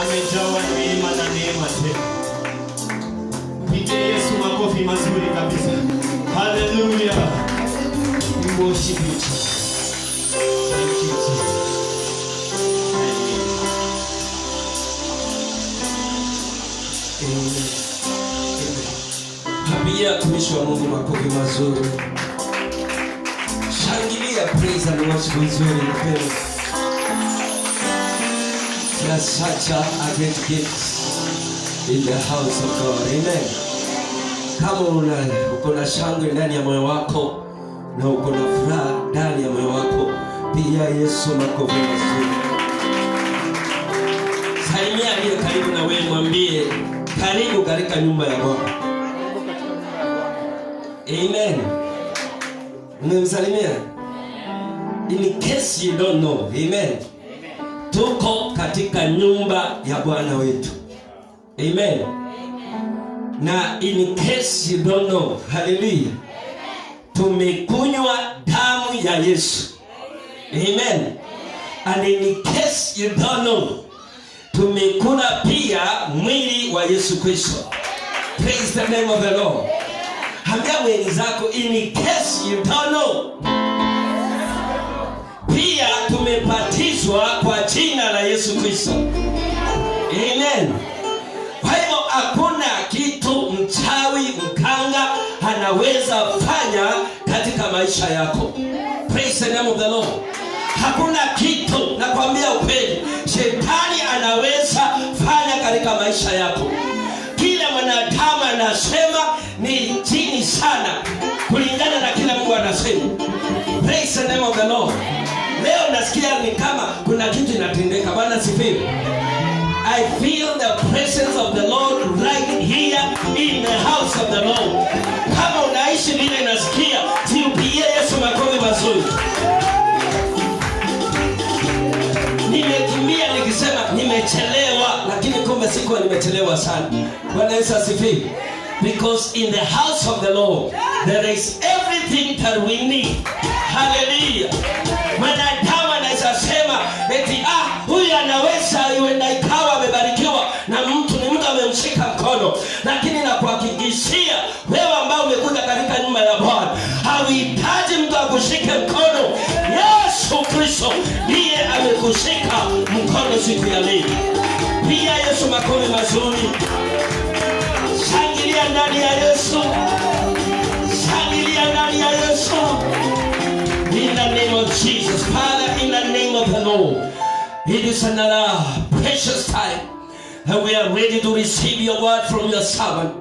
amejawa neema na neema tena. Pigie Yesu makofi mazuri kabisa. Hallelujah. We worship you. Thank you, Jesus. Habia tumishi wa Mungu makofi mazuri. Shangilia praise and worship nzuri mpendwa. There are such a great gifts in the house of God. Amen. Kama uko na shangwe ndani ya moyo wako na uko na furaha ndani ya moyo wako, pia Yesu makofi mazuri. Salimia aliye karibu na wewe, mwambie karibu katika nyumba ya Bwana. Amen. Unamsalimia? In case you don't know. Amen. Tuko katika nyumba ya Bwana wetu. Amen. Na in case you don't know, hallelujah, tumekunywa damu ya Yesu. Amen. And in case you don't know, tumekula pia mwili wa Yesu Kristo. Praise the name of the Lord. Hambia wenzako, in case you don't know, pia tumebatizwa kwa jina la Yesu Kristo. Amen. Kwa hivyo hakuna kitu mchawi mkanga anaweza fanya katika maisha yako. Praise the name of the Lord. Hakuna kitu, nakwambia ukweli, shetani anaweza fanya katika maisha yako. Kila mwanadamu anasema ni chini sana kulingana na kila Mungu anasema. Praise the name of the Lord. Leo nasikia ni kama kuna kitu inatendeka. Bwana sifiwe. I feel the presence of the Lord right here in the house of the Lord. Kama unaishi vile nasikia, tupigie Yesu makofi mazuri. Nimekimbia nikisema nimechelewa, lakini kumbe sikuwa nimechelewa sana. Bwana Yesu asifiwe. Because in the house of the Lord there is everything that we need. Hallelujah. Mwanadamu anaweza sema eti huyu anaweza iwenda ikawa amebarikiwa na mtu amemshika mkono, lakini nakuhakikishia wewe ambao umekuja katika nyumba ya Bwana, hauhitaji mtu akushike mkono. Yesu Kristo ndiye amekushika mkono siku ya leo. Pia Yesu makofi mazuri. Shangilia ndani ya Yesu. Shangilia ndani ya Yesu. In the name of Jesus. Father, in the name of the Lord, it is another precious time and we are ready to receive your word from your servant.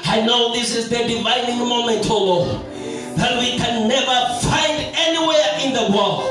I know this is the divining moment, oh Lord, that we can never find anywhere in the world.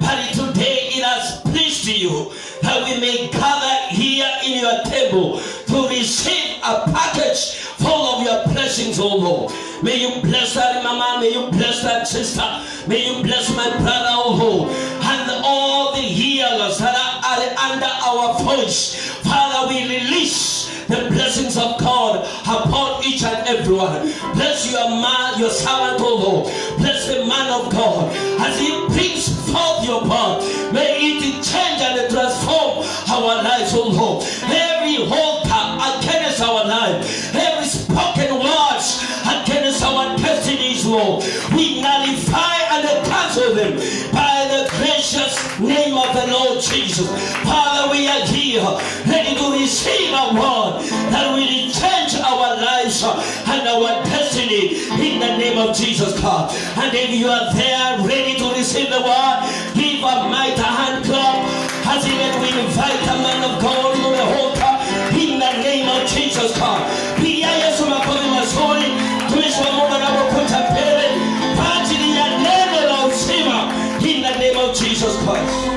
But today it has pleased you that we may gather here in your table to receive a package full of your blessings, oh Lord. May you bless that mama, may you bless that sister, may you bless my brother, oh Lord, and all the healers that are under our voice. Father, we release the blessings of God upon each and every one. Bless your man, your servant, oh Lord. Bless the man of God as he brings forth your word. May it change and transform our lives, oh Lord. Every altar against our life, every spoken words against our destinies, Lord, we nullify and cancel them by the gracious name of the Lord Jesus. Father, we are here ready to receive a word that will change our lives and our destiny in the name of Jesus God. And if you are there ready to receive the word, give a mighty hand clap as even we invite a man of God to the altar in the name of Jesus God. Pia Yesu makofi mazuri, tumishi wa Mungu anapokuja mbele kwa ajili ya neno la uzima in the name of Jesus Christ.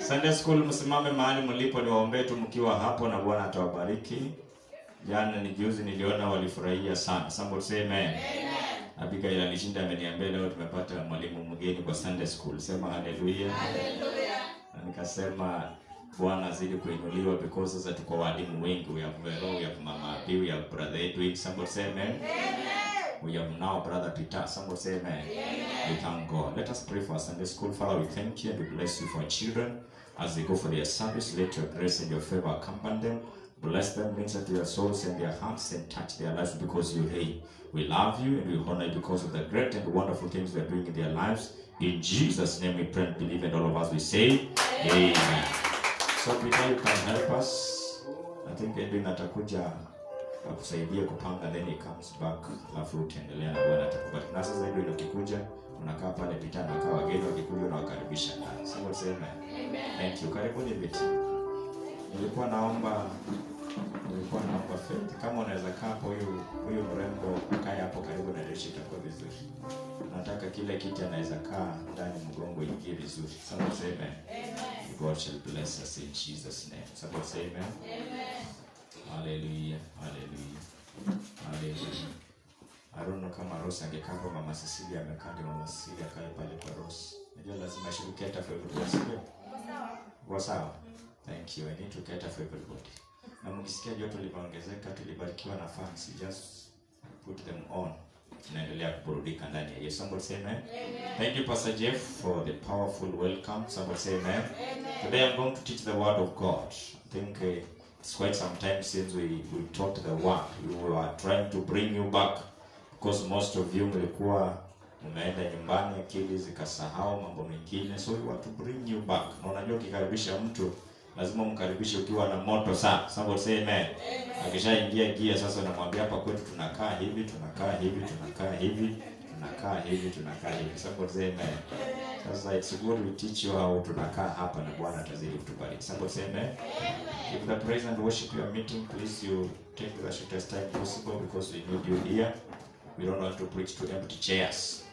Sunday school, msimame mahali mlipo, niwaombee tu mkiwa hapo na Bwana atawabariki. Jana ni juzi niliona walifurahia sana. Somebody say amen. Amen. Abigail alishinda ameniambia leo tumepata mwalimu mgeni kwa Sunday school. Sema hallelujah. Hallelujah. Na nikasema Bwana azidi kuinuliwa because sasa tuko walimu wengi. We have Vero, we have Mama Abi, we have Brother Edwin. Somebody say amen. We have now Brother Peter. Somebody say amen. We thank God. Let us pray for our Sunday school. Father, we thank you and we bless you for our children. As they go for their service, let your grace and your favor accompany them. Bless them, minister to their souls and their hearts, and touch their lives because you reign. We love you and we honor you because of the great and wonderful things you are doing in their lives. In Jesus' name we pray and believe, and all of us we say amen. So Peter, you can help us. I think Edwin atakuja akusaidia kupanga, then he comes back, alafu utaendelea na Bwana atakubariki. Na sasa Edwin ukikuja, unakaa pale, Peter anakaa, wageni wakikuja unawakaribisha ndani. Somebody say amen. Thank you. Karibuni viti. Nilikuwa naomba Faith, kama unaweza kaa hapo, huyu mrembo akae hapo karibu na dirisha, itakuwa vizuri. Nataka kile kiti anaweza kaa ndani, mgongo ingie vizuri. Somebody say amen. God shall bless us in Jesus' name. Somebody say amen. Hallelujah. Hallelujah. Hallelujah. I don't know kama Rose angekaa kwa Mama Cecilia, amekaa ndio Mama Cecilia akae pale kwa Rose. Najua lazima she cater for everybody. Kwa sawa. Thank you. I need to cater for everybody. Na mkisikia joto limeongezeka, tulibarikiwa na fans, just put them on. Tunaendelea kuburudika ndani ya Yesu. Somebody say amen. Thank you Pastor Jeff for the powerful welcome. Somebody say amen. Today I'm going to teach the word of God. I think it's quite some time since we taught the word. We were trying to bring you back because most of you mlikuwa umeenda nyumbani, akili zikasahau mambo mengine, so we want to bring you back. Na unajua ukikaribisha mtu lazima umkaribishe ukiwa na moto sana. Somebody say amen. Akishaingia gia sasa unamwambia hapa kwetu tunakaa hivi, tunakaa hivi, tunakaa hivi, tunakaa hivi, tunakaa hivi. Somebody say amen. Sasa it's good we teach you how tunakaa hapa na Bwana atazidi kutubariki. Somebody say amen. If the praise and worship you are meeting, please you take the shortest time possible because we need you here. We don't want to preach to empty chairs.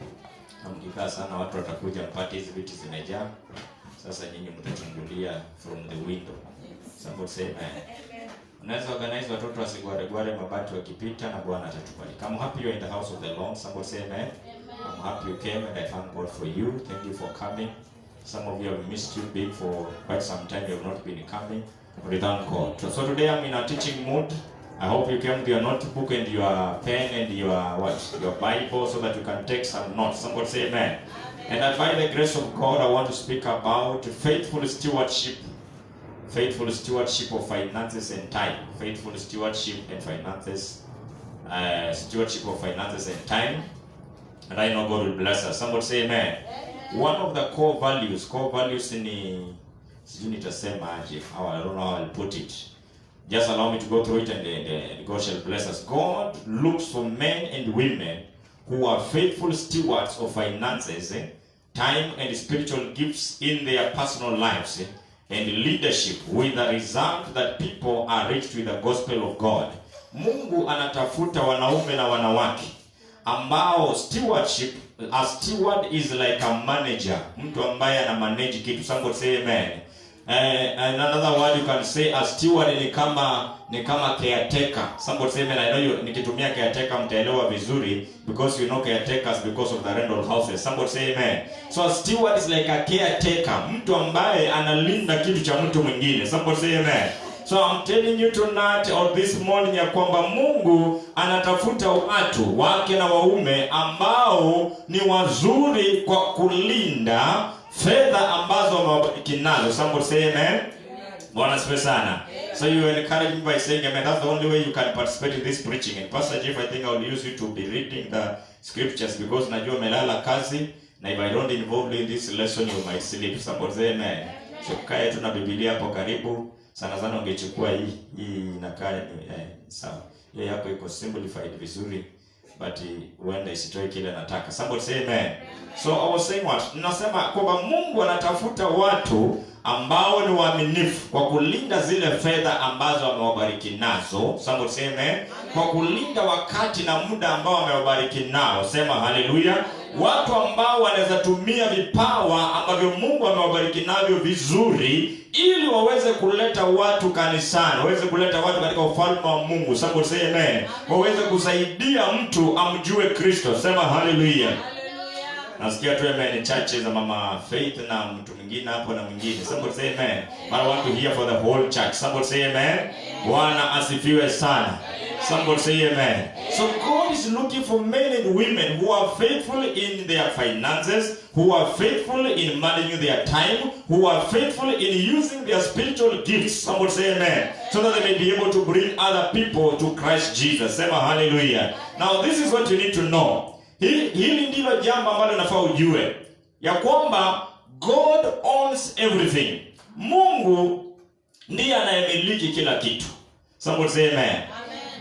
Mkikaa sana watu watakuja mpate hizi viti zimejaa. Sasa nyinyi mtachungulia from the window. Somebody say amen. Unaweza organize watoto wasigware mabati wakipita na Bwana atatubariki. I'm happy you're in the house of the Lord. Somebody say amen. I'm happy you came and I thank God for you. Thank you for coming. Some of you have missed you big for quite some time. You have not been coming. We thank God. So today I'm in a teaching mood. I hope you came with your notebook and your pen and your Bible so that you can take some notes. Somebody say amen. And by the grace of God, I want to speak about faithful stewardship. Faithful stewardship of finances and time. Faithful stewardship and finances. Stewardship of finances and time. And I know God will bless us. Somebody say amen. One of the core values ni sijui nitasema aje. I don't know how I'll put it. Just allow me to go through it and God shall bless us. God looks for men and women who are faithful stewards of finances, time and spiritual gifts in their personal lives, and leadership, with the result that people are reached with the gospel of God. Mungu anatafuta wanaume na wanawake ambao stewardship, a steward is like a manager, mtu ambaye ana manage kitu. Somebody say amen. Another word you can say, a steward ni kama caretaker. Somebody say amen. I know you nikitumia caretaker mtaelewa vizuri because you know caretakers because of the rental houses. Somebody say amen. So a steward is like a caretaker, mtu ambaye analinda kitu cha mtu mwingine. Somebody say amen. So I'm telling you tonight or this morning ya kwamba Mungu anatafuta watu wake na waume ambao ni wazuri kwa kulinda fedha ambazo wamebariki nazo. Somebody say amen. Bwana asifiwe sana. So you encourage me by saying amen. That's the only way you can participate in this preaching. And Pastor Jeff, I think I will use you to be reading the scriptures because najua umelala kazi na if I don't involve you in this lesson you might sleep. Somebody say amen. So kaya tu na Biblia hapo karibu. Sana ungechukua hii inakaa sawa. Hiyo yako iko simplified vizuri but huenda isitoe kile nataka. Somebody say amen. So I was saying what? Ninasema kwamba Mungu anatafuta watu ambao ni waaminifu kwa kulinda zile fedha ambazo amewabariki nazo. Somebody say amen. Kwa kulinda wakati na muda ambao amewabariki nao. Sema haleluya. Watu ambao wanaweza tumia vipawa ambavyo Mungu amewabariki navyo vizuri ili waweze kuleta watu kanisani, waweze kuleta watu katika ufalme wa Mungu. Somebody say amen. Waweze kusaidia mtu amjue Kristo. Sema haleluya. Nasikia tu amen chache za mama Faith na mtu mwingine hapo na mwingine. Somebody say amen. But I want to hear for the whole church. Somebody say amen. Bwana asifiwe sana. Somebody say amen. So God is looking for men and women who are faithful in their finances, who are faithful in managing their time, who are faithful in using their spiritual gifts. Somebody say amen. So that they may be able to bring other people to Christ Jesus. Say hallelujah. Now this is what you need to know. Hili ndilo jambo ambalo unafaa ujue. Ya kwamba God owns everything. Mungu ndiye anayemiliki kila kitu. Somebody say amen.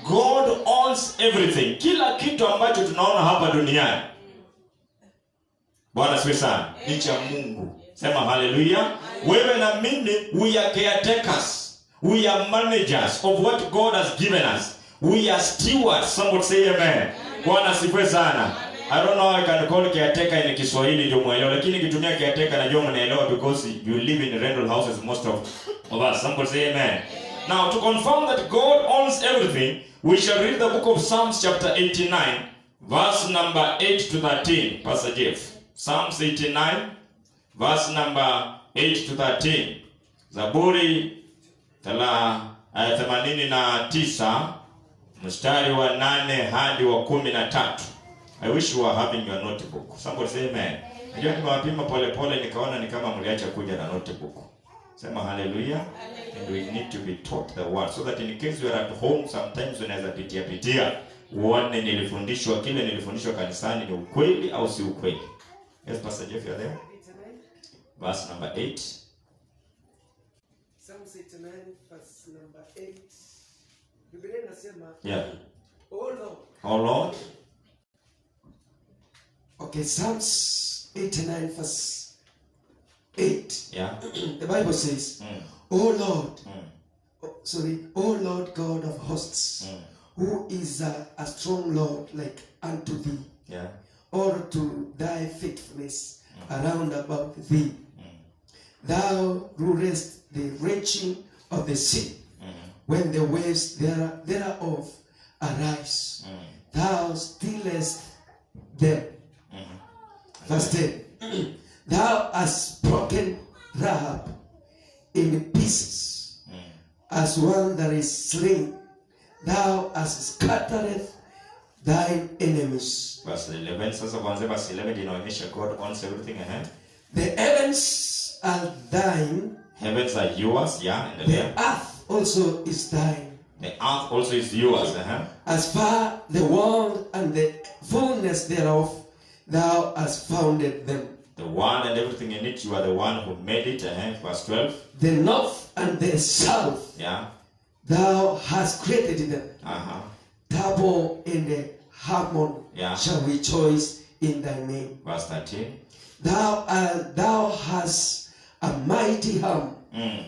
God owns everything. Kila kitu ambacho tunaona hapa duniani. Bwana asifiwe sana. Ni cha Mungu. Sema hallelujah. Wewe na mimi, we are caretakers. We are managers of what God has given us. We are stewards. Somebody say amen. Bwana asifiwe sana. I don't know how I can call caretaker in Kiswahili ndio muelewa, lakini kitumia caretaker najua mnaelewa because you live in rental houses most of us. Somebody say amen. Now to confirm that God owns everything, we shall read the book of Psalms chapter 89 verse number 8 to 13. Pastor Jeff. Psalms 89 verse number 8 to 13. Zaburi 89 mstari wa 8 hadi wa 13. I wish you were having your notebook. Somebody say amen. Najua nimewapima pole pole nikaona ni kama mliacha kuja na notebook. Sema hallelujah. And we need to be taught the word so that in case you are at home sometimes unaweza pitia uone nilifundishwa kile nilifundishwa kanisani ni ukweli au si ukweli. Yes, Pastor Jeff, you are there? Verse number 8. Psalms 89 verse number 8. Biblia inasema, yeah. Oh Lord. Oh Lord. Okay, Psalms 89 verse 8. Yeah. The Bible says, Oh Lord, oh Lord God of hosts, who is a strong Lord like unto thee, yeah, or to thy faithfulness around about thee. Thou rulest the raging of the sea, when the waves thereof arise. Thou stillest them. Verse 10. Thou hast broken Rahab in pieces, as one that is slain. Thou hast scattered thine enemies. Verse 11. Sasa kwanza verse 11 inaonyesha God owns everything. The heavens are thine. Heavens are yours, yeah. And the earth also is thine. The earth also is yours. As far the world and the fullness thereof, thou hast founded them. The world and everything in it, you are the one who made it. Verse 12. The north and the south, yeah, thou hast created them. Tabor and the Harmon, yeah, shall rejoice in thy name. Verse 13. Thou hast a mighty arm.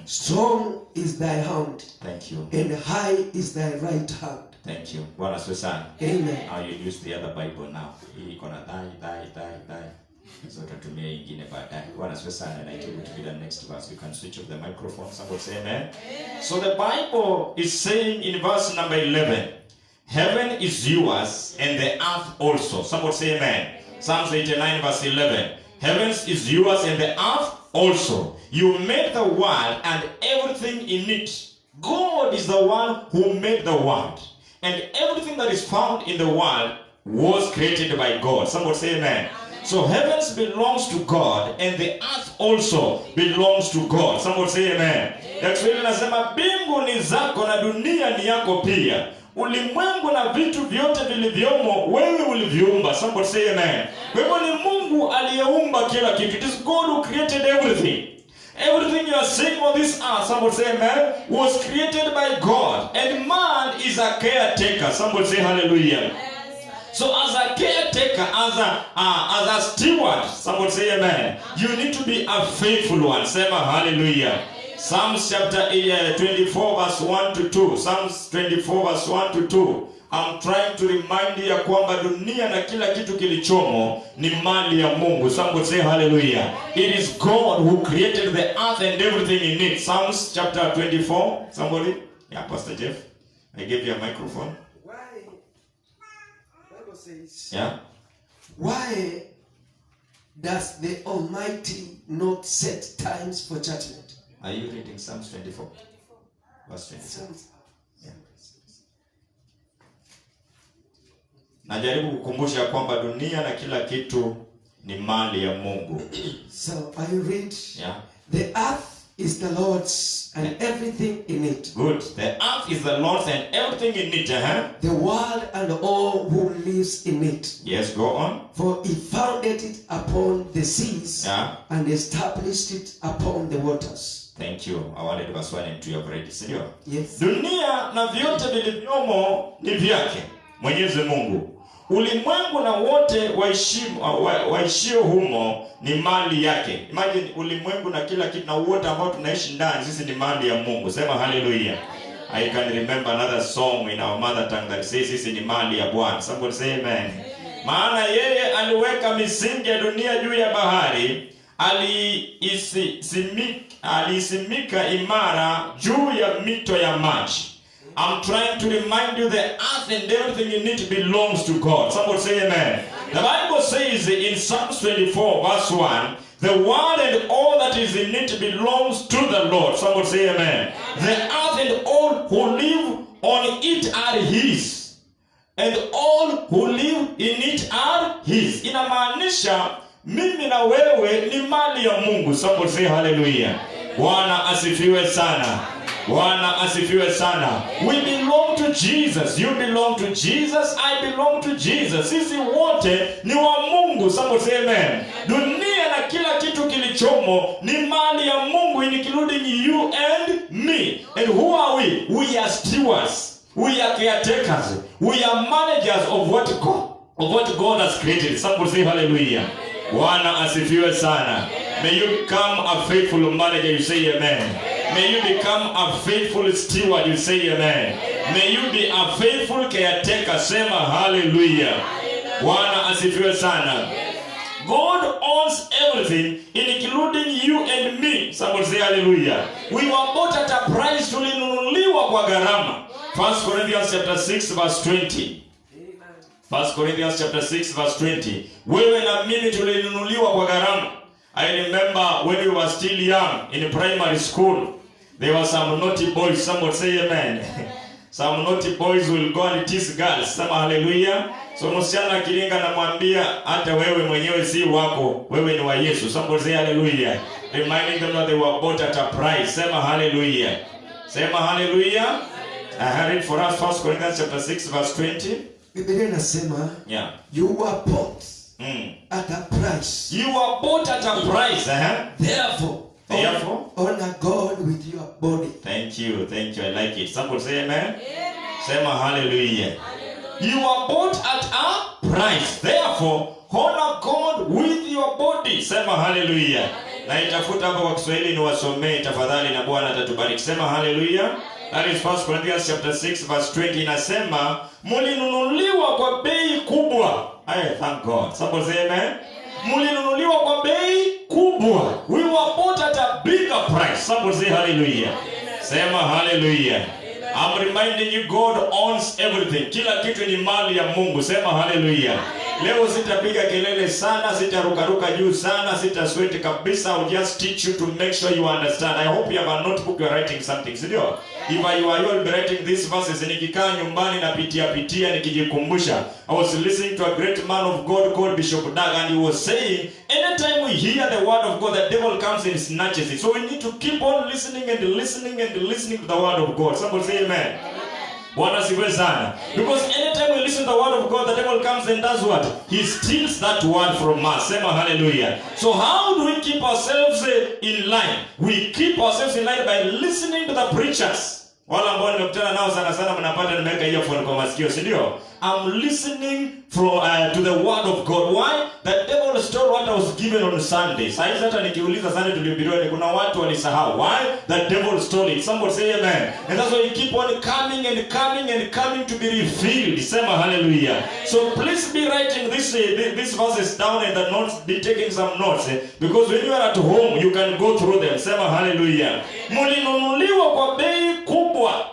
Strong is thy hand. Thank you. And high is thy right hand. Thank you. Bwana Susan. Amen. Now you use the other Bible now. Hii iko na die. So tutatumia ingine baadaye. Bwana Susan, and I tell you to be the next verse. You can switch off the microphone. Somebody say amen. So the Bible is saying in verse number 11, heaven is yours and the earth also. Somebody say amen. Psalms 89 verse 11. Heavens is yours and the earth also. You made the world and everything in it. God is the one who made the world. And everything that is found in the world was created by God. Somebody say amen. So heavens belongs to God and the earth also belongs to God. Somebody say amen. Kiswahili nasema mbingu ni zako na dunia ni yako pia. Ulimwengu na vitu vyote vilivyomo wewe uliviumba. Somebody say amen. Wewe ni Mungu aliyeumba kila kitu. It is God who created everything. Everything you are seeing on this earth, somebody say amen, was created by God. And man is a caretaker. Somebody say hallelujah. So as a caretaker, as a steward, somebody say amen, you need to be a faithful one. Say hallelujah. Psalms chapter 24 verse 1 to 2. Psalms 24 verse 1 to 2. I'm trying to remind you ya kwamba dunia na kila kitu kilichomo ni mali ya Mungu. Somebody say hallelujah. It is God who created the earth and everything in it. Psalms chapter 24. Somebody? Yeah, Pastor Jeff. I gave you a microphone. Why? Bible says. Yeah. Why Does the Almighty not set times for judgment? Are you reading Psalms 24? Verse 27. Yeah. Najaribu kukumbusha kwamba dunia na kila kitu ni mali ya Mungu. So I read, Yeah. the earth is the Lord's and everything in it. Good. The earth is the Lord's and everything in it. The world and all who lives in it. Yes, go on. For he founded it upon the seas, Yeah. and established it upon the waters. Thank you. I wanted to verse 1 and 2 you have read. Sindio? Yes. Dunia na vyote vilivyomo ni vyake Mwenyezi Mungu. Ulimwengu na wote waishio humo ni mali yake. Imagine ulimwengu na kila kitu na wote ambao tunaishi ndani, sisi ni mali ya Mungu. Sema hallelujah. I can remember another song in our mother tongue that says sisi ni mali ya Bwana. Somebody say amen. Maana yeye aliweka misingi ya dunia juu ya bahari, aliisimika imara juu ya mito ya maji. I'm trying to remind you the earth and everything in it belongs to God. Somebody say amen. The Bible says in Psalms 24 verse 1, the world and all that is in it belongs to the Lord. Somebody say amen. The earth and all who live on it are his. And all who live in it are his. Inamaanisha mimi na wewe ni mali ya Mungu. Somebody say hallelujah. Bwana asifiwe sana. Bwana asifiwe sana. We belong to Jesus. You belong to Jesus. I belong to Jesus. Sisi wote ni wa Mungu. Somebody say amen. Dunia na kila kitu kilichomo ni mali ya Mungu, including you and me. And who are we? We are stewards. We are caretakers. We are managers of what God has created. Somebody say hallelujah. Bwana asifiwe sana. May you become a faithful manager. You say amen. May you become a faithful steward. You say amen. May you be a faithful caretaker. Sema hallelujah. Bwana asifiwe sana. God owns everything, including you and me. Somebody say hallelujah. We were bought at a price, tulinunuliwa kwa gharama. 1 Corinthians chapter 6 verse 20. 1 Corinthians chapter 6 verse 20. Wewe na mimi tulinunuliwa kwa gharama. I remember when we were still young in primary school, there were some naughty boys. Somebody say amen. Some naughty boys will go and tease girls. Sema hallelujah. So msichana kiringa namwambia hata wewe mwenyewe si wako, wewe ni wa Yesu. Somebody say hallelujah. Reminding them that they were bought at a price. Sema hallelujah. Sema hallelujah. I read for us 1 Corinthians chapter 6 verse 20. Biblia inasema, yeah. You were bought at a price. You were bought at a price. Therefore, honor God with your body. Thank you. I like it. Somebody say amen. Sema hallelujah. You were bought at a price. Therefore, honor God with your body. Sema hallelujah. Na itafuta hapo kwa Kiswahili ni wasomee tafadhali na Bwana atatubariki. Sema hallelujah. That is 1 Corinthians chapter 6 verse 20 inasema mlinunuliwa kwa bei kubwa. I thank God. Somebody say amen. Mlinunuliwa kwa bei kubwa. We were bought at a bigger price. Somebody say hallelujah. Sema hallelujah. I'm reminding you God owns everything. Kila kitu ni mali ya Mungu. Sema hallelujah. Leo sitapiga kelele sana, sitarukaruka juu sana, sitasweat kabisa. I'll just teach you to make sure you understand. I hope you have a notebook, you're writing something. Sindio? If you are writing these verses, nikikaa nyumbani na pitia nikijikumbusha. I was listening to a great man of God called Bishop Dag, and he was saying, anytime we hear the word of God, the devil comes and snatches it. So we need to keep on listening to the word of God. Somebody say amen. Bwana sifiwe sana. Because anytime we listen to the word of God, the devil comes and does what? He steals that word from us. Sema hallelujah. So how do we keep ourselves in line? We keep ourselves in line by listening to the preachers. Wala ambao nimekutana nao sana mnapata nimeweka earphone kwa masikio, si ndio? I'm listening to the word of God. Why? The devil stole what I was given on Sunday. Sasa hata nikiuliza Sunday tulihubiriwa ni kuna watu walisahau. Why? The devil stole it. Somebody say amen. And that's why you keep on coming to be refilled. Sema hallelujah. So please be writing these verses down in the notes, be taking some notes. Because when you are at home, you can go through them. Sema hallelujah. Mlinunuliwa kwa bei kubwa.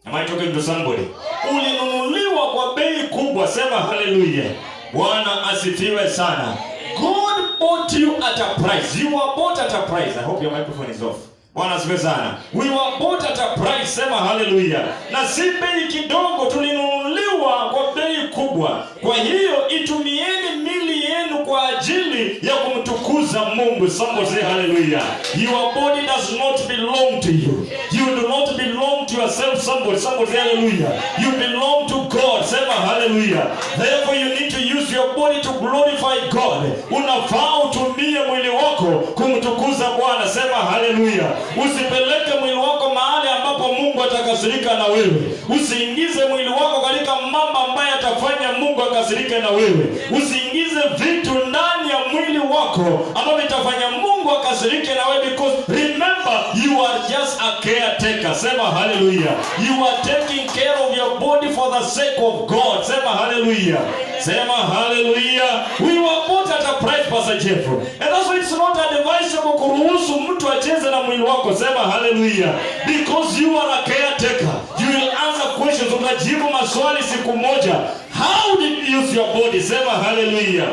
Am I talking to somebody? Ulinunuliwa kwa bei kubwa. Sema hallelujah. Bwana asifiwe sana. God bought you at a price. You were bought at a price. I hope your microphone is off. Bwana asifiwe sana. We were bought at a price. Sema hallelujah. Na si bei kidogo, tulinunuliwa kwa bei kubwa. Kwa hiyo itumieni mili yenu kwa ajili ya kumtukuza Mungu. Somebody say hallelujah. Your body does not belong to you. You do not belong to yourself. Somebody say hallelujah. You belong to God. Sema hallelujah. Therefore you need to use your body to glorify God. Unafaa utumie mwili wako kumtukuza Bwana. Sema hallelujah. Usipeleke mwili wako mahali ambapo Mungu atakasirika na wewe. Usiingize mwili wako katika mambo ambayo atafanya Mungu akasirike na wewe. Usiingize vitu ndani ya mwili wako ambavyo vitafanya Mungu akasirike na wewe, because remember you are just a caretaker. Sema hallelujah. You are taking care of your body for the sake of God. Sema hallelujah. Sema hallelujah. We were bought at a price, Pastor Jeff. And that's why it's not advisable kuruhusu mtu acheze na mwili wako. Sema hallelujah. Because you are a caretaker. You will answer questions. Unajibu maswali siku moja. How did you use your body? Sema hallelujah.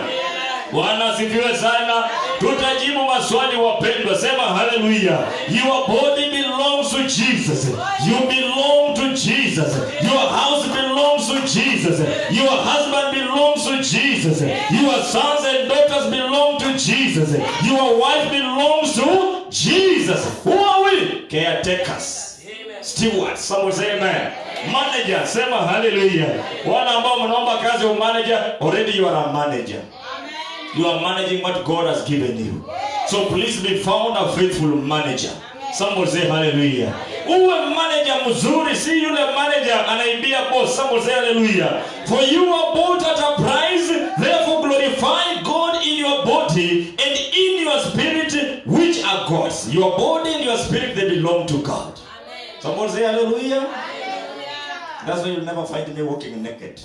Bwana asifiwe sana. Tutajibu maswali wapendwa. Sema hallelujah. Your body belongs to Jesus. You belong to Jesus. Your house belongs to Jesus. Your husband belongs to Jesus. Your sons and daughters belong to Jesus. Your wife belongs to Jesus. Who are we? Caretakers. Stewards. Someone say amen. Manager. Sema hallelujah. Wale ambao mnaomba kazi ya manager, already you are a manager. You are managing what God has given you. So please be found a faithful manager. Somebody say hallelujah. Uwe manager mzuri, si yule manager anaibia boss. Somebody say hallelujah. For you are bought at a price, therefore glorify God in your body and in your spirit, which are God's. Your body and your spirit, they belong to God. Somebody say hallelujah. That's why you'll never find me walking naked,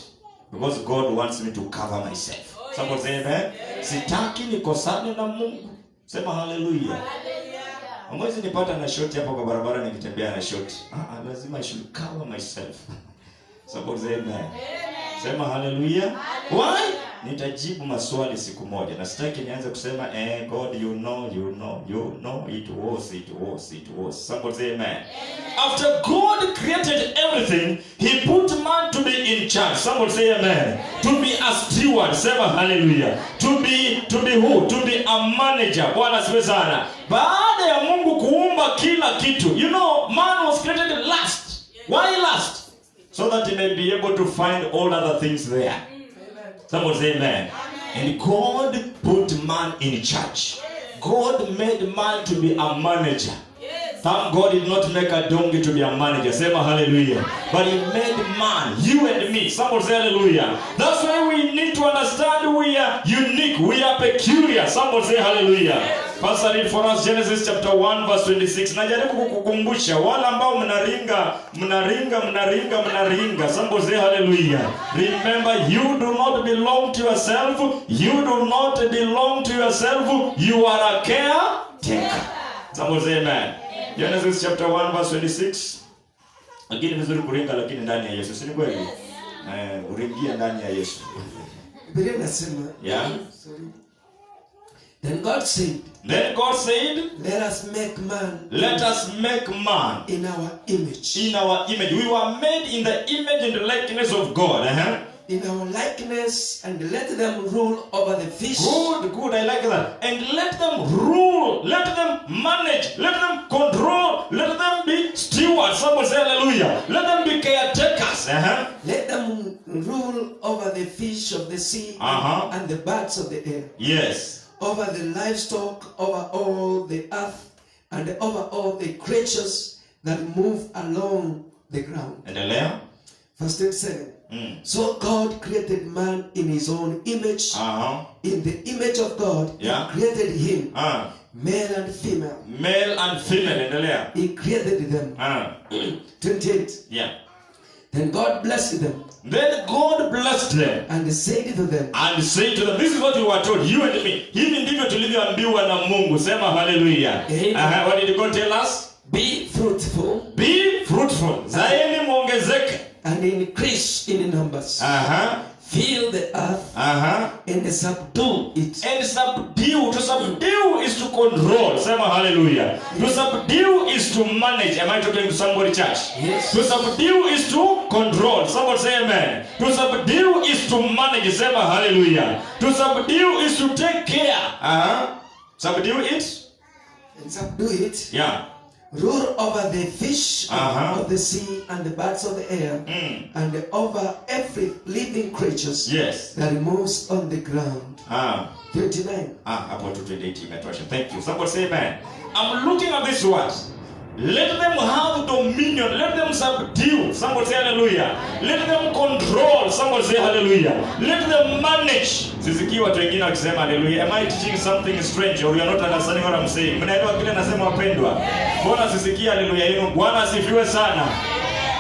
because God wants me to cover myself. Somebody say amen. Sitaki nikosane na Mungu. Sema hallelujah. Mwezi nipata na shoti hapo kwa barabara nikitembea na shoti. Lazima I should cover myself. Somebody say amen. Sema hallelujah. Why? Nitajibu maswali siku moja. Na sitaki nianze kusema God you know it was. Somebody say amen. After God created everything, he put man to be in charge. Somebody say amen. To be a steward. Sema hallelujah. To be who? To be a manager. Bwana asifiwe sana. Baada ya Mungu kuumba kila kitu, you know, man was created last. Why last? So that he may be able to find all other things there. Someone say amen. And God put man in charge. God made man to be a manager. Thank God did not make a donkey to be a manager. Say hallelujah. But he made man, you and me. Somebody say hallelujah. That's why we need to understand we are unique. We are peculiar. Somebody say hallelujah. Pastor read for us Genesis chapter 1 verse 26. Najaribu kukukumbusha wala ambao mnaringa. Somebody say hallelujah. Remember, you do not belong to yourself. You do not belong to yourself. You are a caretaker. Somebody say amen. Genesis chapter 1 verse 26. Lakini vizuri kuringa lakini ndani ya Yesu. Si ni kweli? Uringia ndani ya Yesu. Biblia inasema, yeah. Sorry. Then God said, let us make man in our image. In our image. We were made in the image and the likeness of God. In our likeness, and let them rule over the fish. Good, I like that. And let them rule, let them manage, let them control, let them be stewards. Somebody say hallelujah. Let them be caretakers. Let them rule over the fish of the sea and the birds of the air. Yes. Over the livestock, over all the earth, and over all the creatures that move along the ground. And the layer? Verse 27. So God created man in his own image. In the image of God, he created him. Male and female. Male and female. And the layer? He created them. 28. Yeah. Then God blessed them. Then God blessed them. And said to them. This is what you were told, you and me. Hivi ndivyo tulivyoambiwa na Mungu. Sema hallelujah. What did God tell us? Be fruitful. Be fruitful. Zaeni muongezeke. And increase in numbers. fill the earth and subdue it. And subdue. To subdue is to control. Say hallelujah. To subdue is to manage. Am I talking to somebody, church? Yes. To subdue is to control. Somebody say amen. To subdue is to manage. Say hallelujah. To subdue is to take care. Subdue it. And subdue it. Yeah. Rule over the fish of the sea and the birds of the air, and over every living creatures that moves on the ground. 39. About 28 imetosha. Thank you. Somebody say amen. I'm looking at this word. Let them have dominion. Let them subdue. Somebody say hallelujah. Let them control. Somebody say hallelujah. Let them manage. Sisikii watu wengine wakisema hallelujah. Am I teaching something strange or you are not understanding what I'm saying? Mnaelewa kile nasema wapendwa? Mbona sisikii hallelujah yenu? Bwana asifiwe sana.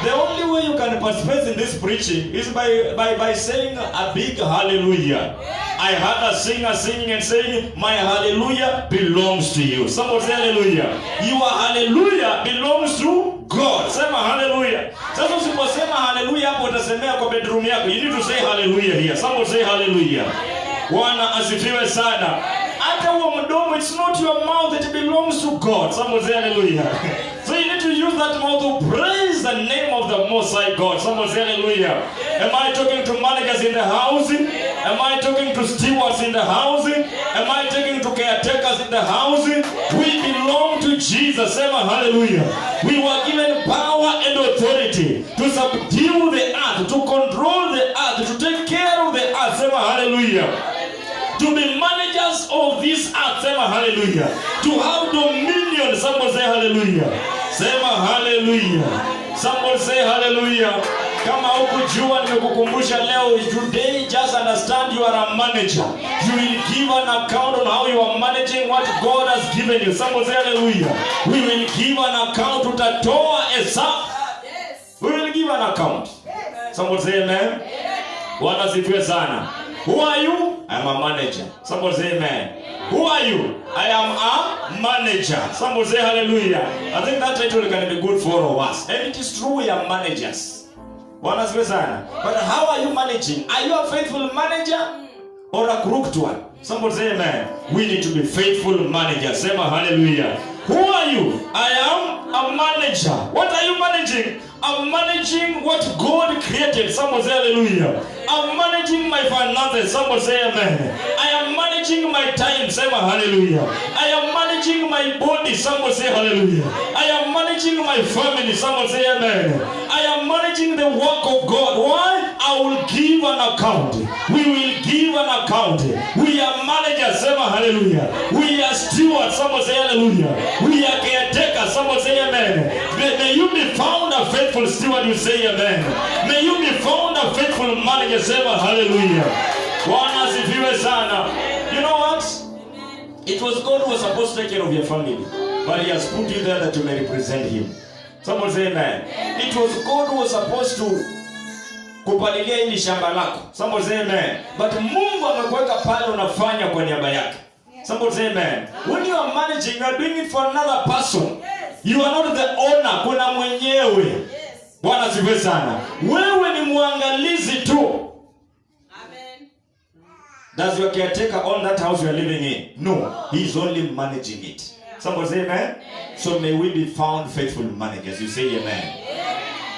The only way you can participate in this preaching is by saying a big hallelujah. I heard a singer singing and saying, my hallelujah belongs to you. Somebody say hallelujah. Your hallelujah belongs to God. Sema hallelujah. Sasa usiposema hallelujah hapo utasemea kwa bedroom yako. You need to say hallelujah here. Somebody say hallelujah. Bwana asifiwe sana. Hata huo mdomo, it's not your mouth, it belongs to God. Somebody say hallelujah. So you need to use that mouth to praise the name of the Most High God. Somebody say hallelujah. Am I talking to managers in the house? Am I talking to stewards in the house? Am I talking to caretakers in the house? We belong to Jesus. Say hallelujah. We were given power and authority to subdue the earth, to control the earth, to take care of the earth. Say hallelujah. To be managers of this earth. Say hallelujah. To have dominion. Somebody say hallelujah. Say hallelujah. Somebody say hallelujah. Kama hukujua nimekukumbusha leo, today just understand you are a manager. You will give an account on how you are managing what God has given you. Somebody say hallelujah. We will give an account. Utatoa hesabu. We will give an account. Somebody say amen. Bwana asifiwe sana. Who are you? I am a manager. Somebody say amen. Who are you? I am a manager. Somebody say hallelujah. I think that title can be good for all of us. And it is true, we are managers. Bwana asifiwe sana. But how are you managing? Are you a faithful manager or a crooked one? Somebody say amen. We need to be faithful managers. Say hallelujah. Who are you? I am a manager. What are you managing? I'm managing what God created. Somebody say hallelujah. I'm managing my finances. Somebody say amen. I am managing my time. Say hallelujah. I am managing my body. Somebody say hallelujah. I am managing my family. Somebody say amen. I am managing the work of God. Why? I will give an account. We will give an account. We are managers. Say hallelujah. We are stewards. Somebody say hallelujah. We are caretakers. Somebody say amen. May you be found a faithful steward. You say amen. May you be found a faithful manager. Say hallelujah. Bwana asifiwe sana. You know what? It was God who was supposed to take care of your family, but He has put you there that you may represent Him. Somebody say amen. It was God who was supposed to kupalilia hili shamba lako. Somebody say amen. But Mungu amekuweka pale unafanya kwa niaba yake. Somebody say amen. When you are managing, you are doing it for another person. You are not the owner. Kuna mwenyewe. Bwana asifiwe sana. Wewe ni muangalizi tu. Amen. Does your caretaker own that house you are living in? No. He is only managing it. Somebody say amen. So may we be found faithful managers. You say amen.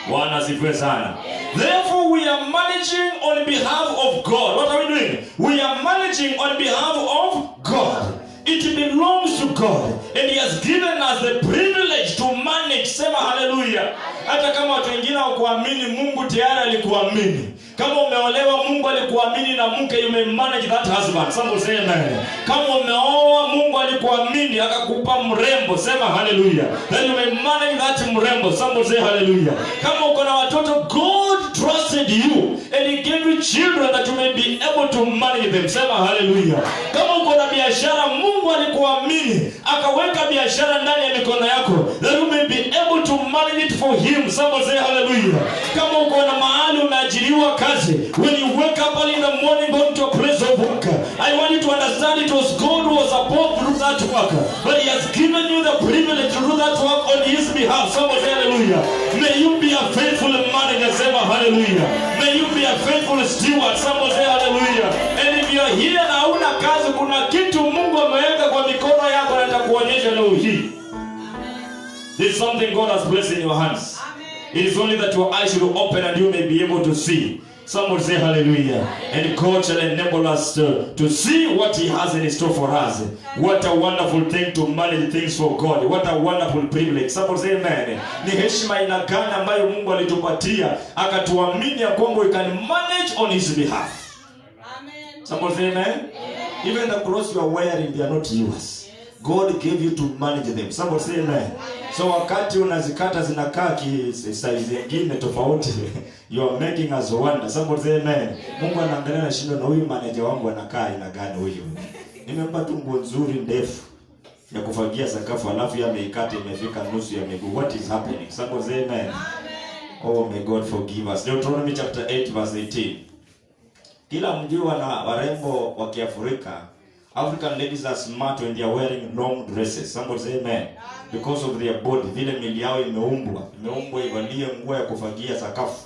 Bwana asifiwe sana. Therefore we are managing on behalf of God. What are we doing? We are managing on behalf of God. It belongs to God. And He has given us the privilege to manage. Sema hallelujah. Hata kama watu wengine hawakuamini, Mungu tayari alikuamini. Kama umeolewa, Mungu alikuamini na mke, you may manage that husband. Somebody say amen. Kama umeoa, Mungu alikuamini akakupa mrembo. Sema hallelujah. Then you may manage that mrembo. Somebody say hallelujah. Kama uko na watoto, God trusted you and He gave you children that you may be able to manage them. Sema hallelujah. Kama uko na biashara, Mungu alikuamini akaweka biashara ndani ya mikono yako, that you may be able to to manage it for him. Somebody say hallelujah. Kama uko na mahali umeajiriwa kazi, when you wake up early in the morning going to a place of work, I want you to understand it was God who was about to do that work, but he has given you the privilege to do that work on his behalf. Somebody say hallelujah. May you be a faithful manager. Say hallelujah. May you be a faithful steward. Somebody say hallelujah. And if you are here na huna kazi, kuna kitu Mungu ameweka kwa mikono yako na nitakuonyesha leo hii. There's something God has placed in your hands. It is only that your eyes should open and you may be able to see. Somebody say hallelujah. And God shall enable us to see what he has in store for us. What a wonderful thing to manage things for God. What a wonderful privilege. Somebody say amen. Ni heshima ina gani ambayo Mungu alitupatia akatuamini ya kwamba we can manage on his behalf. Amen. Somebody say amen. Even the clothes you are wearing, they are not yours. God gave you to manage them. Somebody say amen. So wakati unazikata zinakaa size nyingine tofauti, you are making us wonder. Somebody say amen. Mungu anaangalia na shindo, na huyu manager wangu anakaa ina gani huyu? Nimempa tu nguo nzuri ndefu ya kufagia sakafu, alafu yameikata imefika nusu ya miguu. What is happening? Somebody say amen. Oh, may God forgive us. Deuteronomy chapter 8 verse 18. Kila mji wana warembo wa Kiafrika, African ladies are smart when they are wearing long dresses. Somebody say amen. Because of their body, vile mili yao imeumbwa ivalie nguo ya kufagia sakafu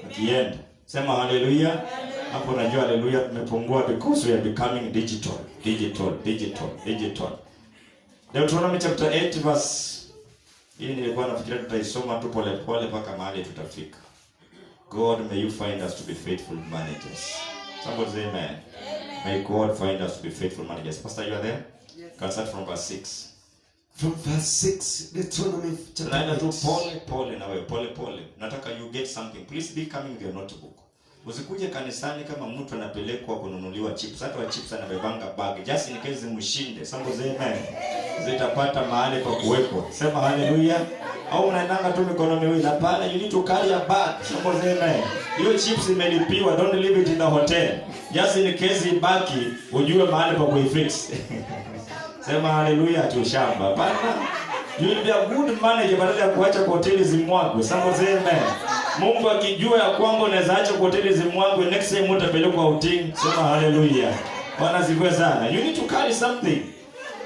akienda. Sema hallelujah. Hapo najua hallelujah tumepungua, because we are becoming digital. Deuteronomy chapter 8 verse, hii nilikuwa nafikiria tutaisoma tu pole pole mpaka mahali tutafika. God, may you find us to be faithful managers. Somebody say amen. May God find us to be faithful managers. Pastor, you are there? Yes. Can start from verse 6. From verse 6, Deuteronomy chapter 8. Pole. Nataka you get something. Please be coming with your notebook. Usikuje kanisani kama mtu anapelekwa kununuliwa chips. Hata wa chips anabebanga bag. Just in case mshinde. Somebody say amen. Zitapata mahali pa kuwekwa. Sema hallelujah. Au unaendanga tu mikono miwili. Hapana, you need to carry a bag. Somebody say amen. Hiyo chips imelipiwa. Don't leave it in the hotel. Just in case ibaki, ujue mahali pa kuifix. Sema hallelujah tushamba. Hapana. You will be a good manager badala ya kuacha hoteli zimwagwe. Somebody say amen. Mungu akijua ya kwamba unaweza acha hoteli zimwagwe, next time utapelekwa outing. Sema hallelujah. Bwana sifiwe sana. You need to carry something.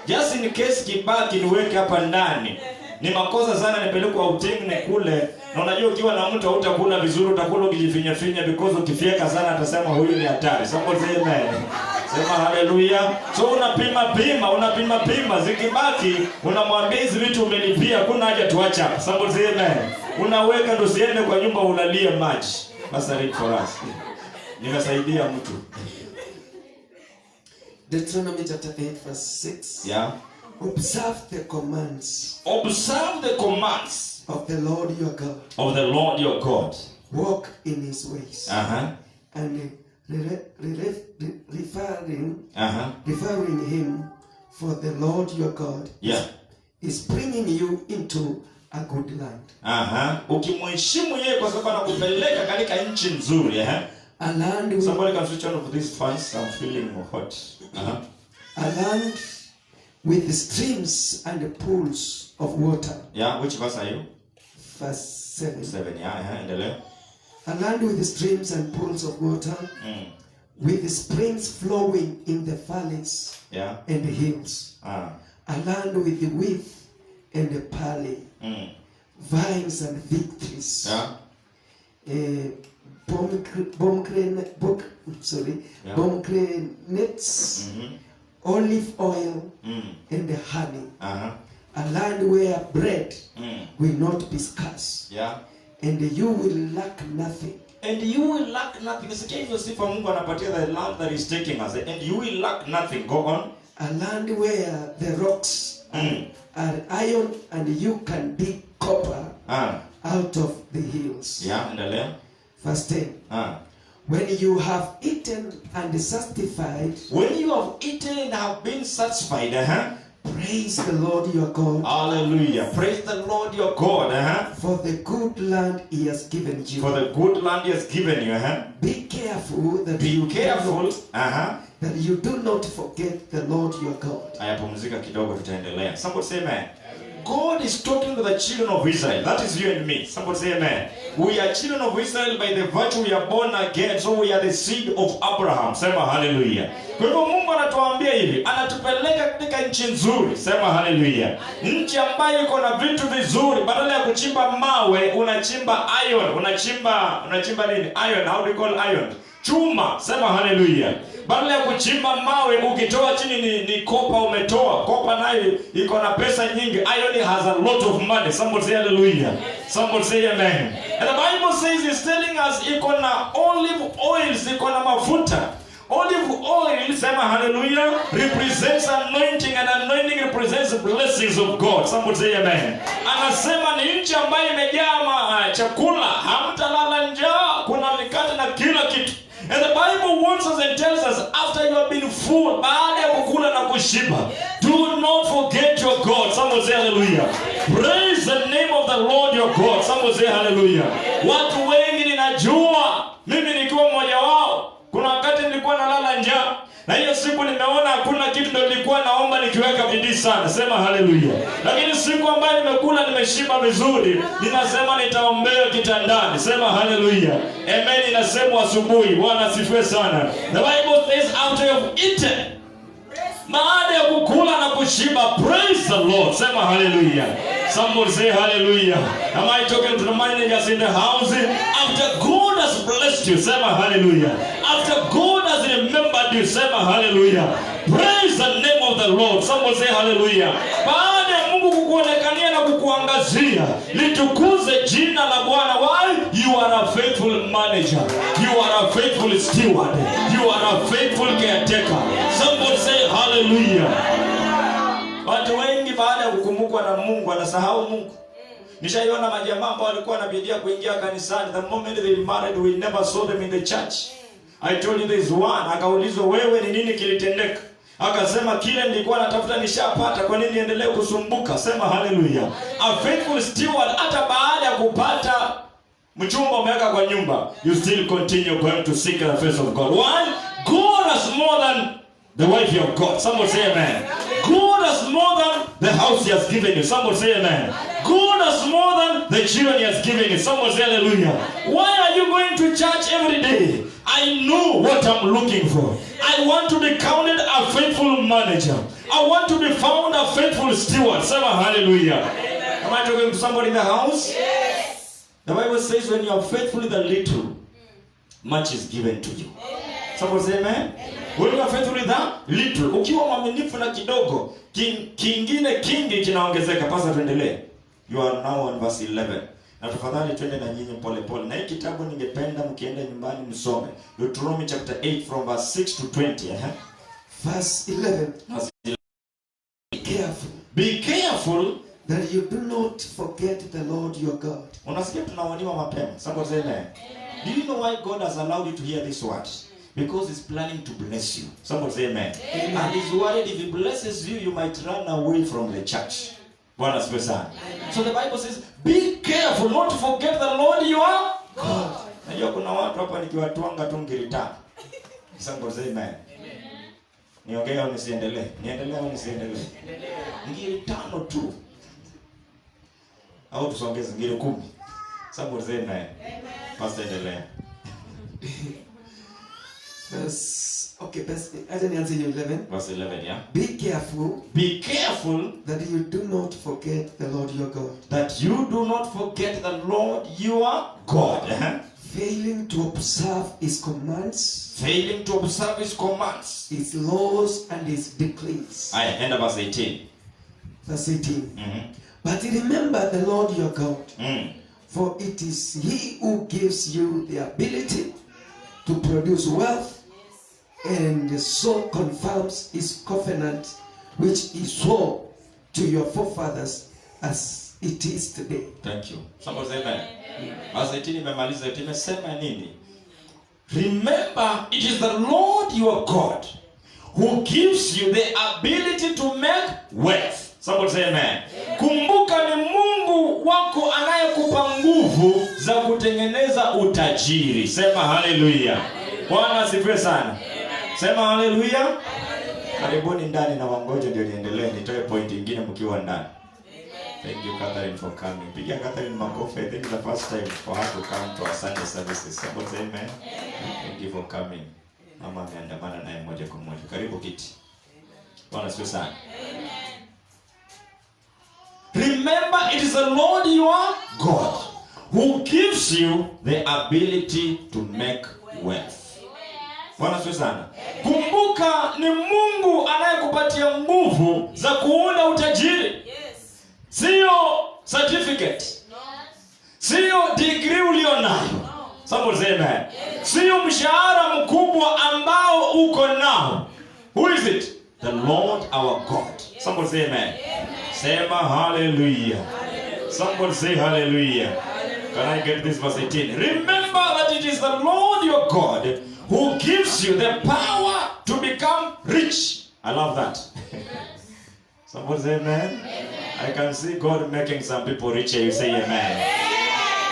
Just in case kibaki niweke hapa ndani. Ni makosa sana nipelekwa outing nikule. Na unajua ukiwa na mtu hautakula vizuri, utakula ukijifinya because ukifieka sana atasema huyu ni hatari. Somebody say amen. Sema hallelujah. So unapima zikibaki, unamwambia hizi vitu umelipia, kuna haja tuacha. Somebody say amen. Unaweka ndo siende kwa nyumba ulalie maji. Pastor read for us. Nimesaidia mtu. Deuteronomy chapter 8 verse 6. Yeah. Observe the commands. Observe the commands of the Lord your God. Of the Lord your God. Walk in his ways. And referring him, for the Lord your God is bringing you into a good land. Ukimheshimu yeye kwa sababu anakupeleka katika nchi nzuri. A land with, somebody can switch on of these fans. I'm feeling hot. A land with the streams and the pools of water. Yeah, which verse are you? Verse 7. 7, yeah. A land with the streams and pools of water, with the springs flowing in the valleys and the hills. A land with the wheat and the barley, vines and fig trees. Pomegranates, olive oil, and the honey. A land where bread will not be scarce. And you will lack nothing. And you will lack nothing. The land that is taking us. And you will lack nothing. Go on. A land where the rocks are iron and you can dig copper out of the hills. Verse 10. When you have eaten and satisfied. When you have eaten and have been satisfied. Praise the Lord your God. Hallelujah. Praise the Lord your God. For the good land he has given you. For the good land he has given you. Be careful that that you do not forget the Lord your God. Ayapumzika kidogo tutaendelea. Somebody say amen. God is talking to the children of Israel. That is you and me. Somebody say amen. We are children of Israel by the virtue we are born again. So we are the seed of Abraham. Sema hallelujah. Kwa hivyo Mungu anatuambia hivi, anatupeleka katika nchi nzuri. Sema hallelujah. Nchi ambayo iko na vitu vizuri. Badala ya kuchimba mawe, unachimba iron. Unachimba nini? Iron. How do you call iron? Chuma. Sema hallelujah. Badala ya kuchimba mawe ukitoa chini ni kopa umetoa. Kopa nayo iko na pesa nyingi. Iron has a lot of money. Somebody say hallelujah. Somebody say amen. And the Bible says it's telling us iko na olive oils, iko na mafuta. Olive oil, sema hallelujah, represents anointing, and anointing represents the blessings of God. Somebody say amen. Anasema ni nchi ambayo imejaa chakula, hamtalala njaa, kuna mikate na kila kitu. And the Bible warns us and tells us, after you have been full, baada ya kukula na kushiba, do not forget your God. Someone say hallelujah. Praise the name of the Lord your God. Someone say hallelujah. Watu wengi ninajua, mimi nikiwa mmoja wao, kuna wakati nilikuwa nalala njaa, na hiyo siku nimeona hakuna kitu, ndio nilikuwa naomba nikiweka bidii sana. Sema hallelujah. Lakini siku ambayo nimekula nimeshiba vizuri, ninasema nitaombea kitandani. Sema hallelujah. Amen. Inasema asubuhi. Bwana asifiwe sana. The Bible says after you have eaten, baada ya kukula na kushiba, praise the Lord. Sema hallelujah. Somebody say hallelujah. Am I talking to the managers in the house? After God has blessed you, sema hallelujah. After God has remembered you, sema hallelujah. Praise the name of the Lord. Somebody say hallelujah. Baada ya Mungu kukuonekania na kukuangazia, litukuze jina la Bwana. Why? You are a faithful manager. You are a faithful steward. You are a faithful caretaker. Somebody say hallelujah. Watu wengi baada ya kukumbukwa na Mungu wanasahau Mungu. Nishaiona majamaa ambao walikuwa wanabidia kuingia kanisani, the moment they married we never saw them in the church. I told you there is one, akaulizwa wewe ni nini kilitendeka? Akasema kile nilikuwa natafuta nishapata, kwa nini niendelee kusumbuka? Sema hallelujah. A faithful steward, hata baada ya kupata mchumba umeweka kwa nyumba, you still continue going to seek the face of God. Why? God has more than the wife of God. Somebody say amen. God has more than the house he has given you. Somebody say amen. God has more than the children he has given you. Somebody say hallelujah. Why are you going to church every day? I know what I'm looking for. I want to be counted a faithful manager. I want to be found a faithful steward. Say hallelujah. Am I talking to somebody in the house? Yes. The Bible says when you are faithful in the little, much is given to you. Somebody say amen. When you are faithful in the little, ukiwa mwaminifu na kidogo, kingine kingi kinaongezeka. Pasa tuendelee. You are now on verse 11. Na tafadhali twende na nyinyi pole pole. Na hii kitabu ningependa mkienda nyumbani msome. Deuteronomy chapter 8 from verse 6 to 20. Verse 11. Be careful. Be careful that you do not forget the Lord your God. Unasikia tunaoniwa mapema. Somebody say amen. Do you know why God has allowed you to hear this word? Because he's planning to bless you. Somebody say amen. Amen. And he's worried if he blesses you, you might run away from the church. Bwana asifiwe sana. So the Bible says, be careful not to forget the Lord your God. Najua kuna watu hapa nikiwatwanga tu ngirita. Somebody say amen. Niongee au nisiendelee? Niendelee au nisiendelee? Ngiri 5 tu. Au tusongeze ngiri 10. Somebody say amen. Pastor endelee. Verse 11. Verse 11, yeah. Be careful. Be careful that you do not forget the Lord your God. That you do not forget the Lord your God. Failing to observe his commands. Failing to observe his commands. His laws and his decrees. End of verse 18. Verse 18. But remember the Lord your God. For it is he who gives you the ability to produce wealth, and so confirms his covenant which he swore to your forefathers as it is today. Thank you. Somebody say amen. Verse 18 imemaliza imesema nini? Remember, it is the Lord your God who gives you the ability to make wealth. Somebody say amen. Kumbuka ni Mungu wako anayekupa nguvu za kutengeneza utajiri. Sema hallelujah. Bwana asifiwe sana. Sema hallelujah. Karibuni ndani na wangoje ndio niendelee nitoe point nyingine mkiwa ndani. Thank you, Catherine, for coming. Pigia Catherine makofi. I think it's the first time for her to come to our Sunday services. Somebody say amen. Thank you for coming. Mama ameandamana naye moja kwa moja. Karibu kiti. Bwana asifiwe sana. Remember, it is the Lord your God who gives you the ability to make wealth. Bwana asifiwe sana. Kumbuka ni Mungu anayekupatia nguvu za kuunda utajiri. Sio certificate. Sio degree ulionayo. Somebody say amen. Sio mshahara mkubwa ambao uko nao. Who is it? The Lord our God. Somebody say amen. Sema hallelujah. Somebody say hallelujah. Can I get this verse 18? Remember that it is the Lord your God who gives you the power to become rich. I love that. Somebody say amen. I can see God making some people rich. You say amen.